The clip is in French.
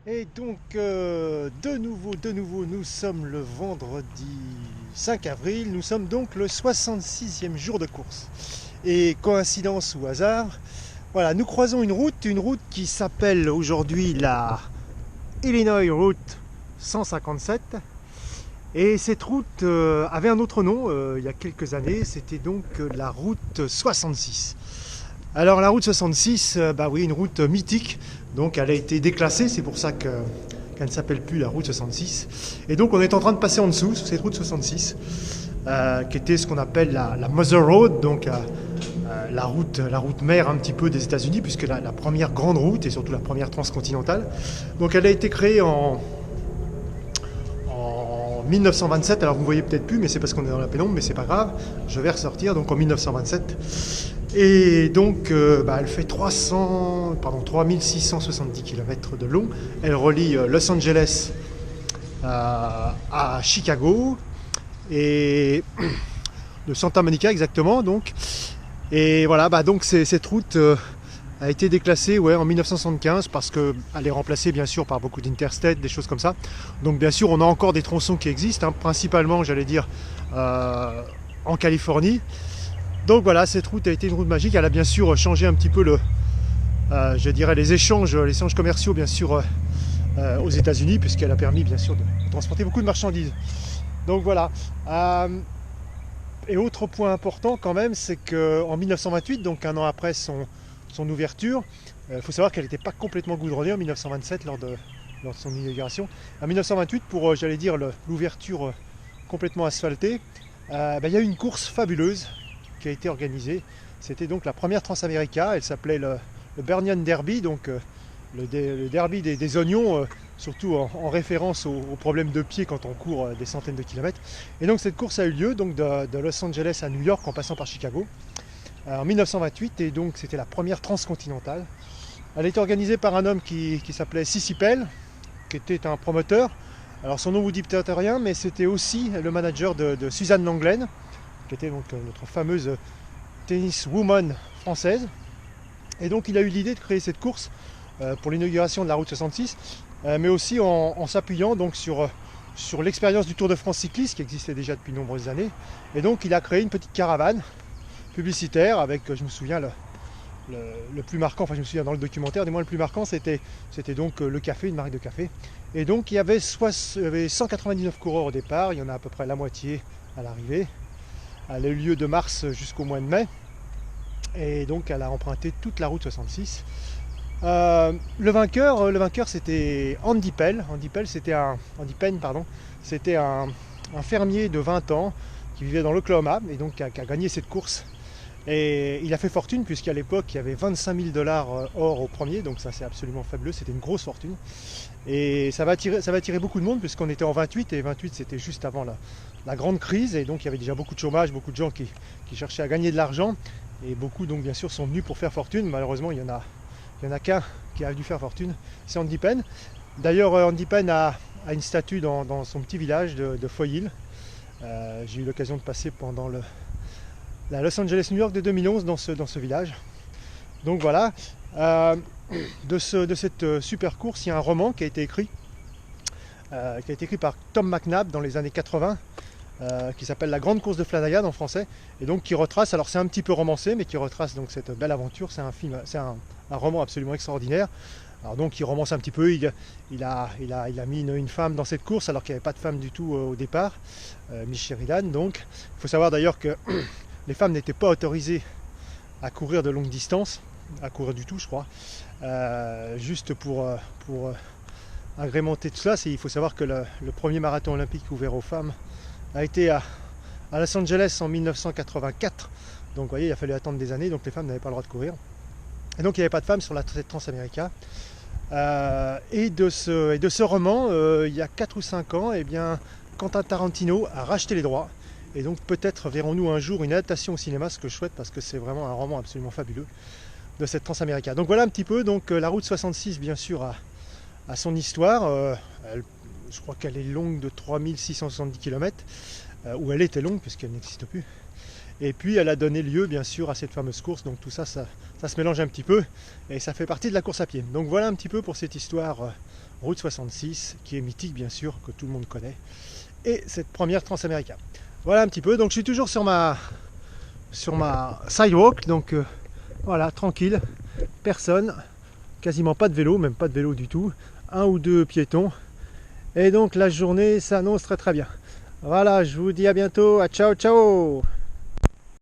Et donc, de nouveau, nous sommes le vendredi 5 avril, nous sommes donc le 66e jour de course. Et coïncidence ou hasard, voilà, nous croisons une route qui s'appelle aujourd'hui la Illinois Route 157. Et cette route avait un autre nom il y a quelques années, c'était donc la route 66. Alors la route 66, bah oui, une route mythique, donc elle a été déclassée, c'est pour ça qu'elle ne s'appelle plus la route 66. Et donc on est en train de passer en dessous, sur cette route 66, qui était ce qu'on appelle la Mother Road, donc la route mère un petit peu des États-Unis, puisque la première grande route et surtout la première transcontinentale. Donc elle a été créée en 1927, alors vous ne voyez peut-être plus, mais c'est parce qu'on est dans la pénombre, mais c'est pas grave, je vais ressortir, donc en 1927. Et donc, elle fait 3670 km de long. Elle relie Los Angeles à Chicago et de Santa Monica exactement. Donc, et voilà, donc cette route a été déclassée en 1975 parce qu'elle est remplacée bien sûr par beaucoup d'interstates, des choses comme ça. Donc bien sûr, on a encore des tronçons qui existent, principalement, j'allais dire, en Californie. Donc voilà, cette route a été une route magique. Elle a bien sûr changé un petit peu je dirais les échanges commerciaux bien sûr aux États-Unis, puisqu'elle a permis bien sûr de transporter beaucoup de marchandises. Donc voilà. Et autre point important quand même, c'est qu'en 1928, donc un an après son ouverture, il faut savoir qu'elle n'était pas complètement goudronnée en 1927 lors de son inauguration. En 1928, pour j'allais dire l'ouverture complètement asphaltée, il y a eu une course fabuleuse qui a été organisée. C'était donc la première Transamérica. Elle s'appelait le Bernian Derby, donc le derby des oignons, surtout en référence aux problèmes de pied quand on court des centaines de kilomètres. Et donc cette course a eu lieu donc de Los Angeles à New York en passant par Chicago en 1928, et donc c'était la première transcontinentale. Elle a été organisée par un homme qui s'appelait Sissipel, qui était un promoteur. Alors son nom vous dit peut-être rien, mais c'était aussi le manager de Suzanne Lenglen, qui était donc notre fameuse tenniswoman française. Et donc il a eu l'idée de créer cette course pour l'inauguration de la route 66, mais aussi en s'appuyant donc sur l'expérience du Tour de France cycliste qui existait déjà depuis de nombreuses années. Et donc il a créé une petite caravane publicitaire avec, je me souviens, le plus marquant, enfin je me souviens dans le documentaire, du moins le plus marquant, c'était donc le café, une marque de café. Et donc il y avait 199 coureurs au départ, il y en a à peu près la moitié à l'arrivée. Elle a eu lieu de mars jusqu'au mois de mai. Et donc elle a emprunté toute la route 66. Le vainqueur c'était Andy Penn. Andy Penn c'était un fermier de 20 ans qui vivait dans l'Oklahoma et donc qui a gagné cette course. Et il a fait fortune puisqu'à l'époque il y avait 25 000 dollars or au premier, donc ça c'est absolument fabuleux, c'était une grosse fortune. Et ça va attirer beaucoup de monde puisqu'on était en 28 et 28 c'était juste avant la grande crise, et donc il y avait déjà beaucoup de chômage, beaucoup de gens qui cherchaient à gagner de l'argent, et beaucoup donc bien sûr sont venus pour faire fortune. Malheureusement il y en a qu'un qui a dû faire fortune, c'est Andy Penn. D'ailleurs Andy Penn a une statue dans son petit village de Foyil. J'ai eu l'occasion de passer pendant la Los Angeles New York de 2011 dans ce village. Donc voilà, de cette super course, il y a un roman qui a été écrit par Tom McNabb dans les années 80, qui s'appelle La Grande Course de Flanagan en français, et donc qui retrace, alors c'est un petit peu romancé, mais qui retrace donc cette belle aventure. C'est un roman absolument extraordinaire. Alors donc il romance un petit peu, il a mis une femme dans cette course alors qu'il n'y avait pas de femme du tout au départ, Miss Sheridan. Donc il faut savoir d'ailleurs que les femmes n'étaient pas autorisées à courir de longue distance, à courir du tout je crois. Juste pour agrémenter tout cela, il faut savoir que le premier marathon olympique ouvert aux femmes a été à Los Angeles en 1984. Donc vous voyez, il a fallu attendre des années, donc les femmes n'avaient pas le droit de courir. Et donc il n'y avait pas de femmes sur cette Transamérica. Et de ce roman, il y a 4 ou 5 ans, eh bien, Quentin Tarantino a racheté les droits. Et donc peut-être verrons-nous un jour une adaptation au cinéma, ce que je souhaite, parce que c'est vraiment un roman absolument fabuleux de cette Transamérica. Donc voilà un petit peu, donc la route 66 bien sûr a son histoire. Je crois qu'elle est longue de 3670 km, ou elle était longue puisqu'elle n'existe plus. Et puis elle a donné lieu bien sûr à cette fameuse course, donc tout ça se mélange un petit peu et ça fait partie de la course à pied. Donc voilà un petit peu pour cette histoire route 66, qui est mythique bien sûr, que tout le monde connaît, et cette première Transamérica. Voilà un petit peu, donc je suis toujours sur ma sidewalk, donc voilà, tranquille, personne, quasiment pas de vélo, même pas de vélo du tout, un ou deux piétons, et donc la journée s'annonce très très bien. Voilà, je vous dis à bientôt, ciao ciao.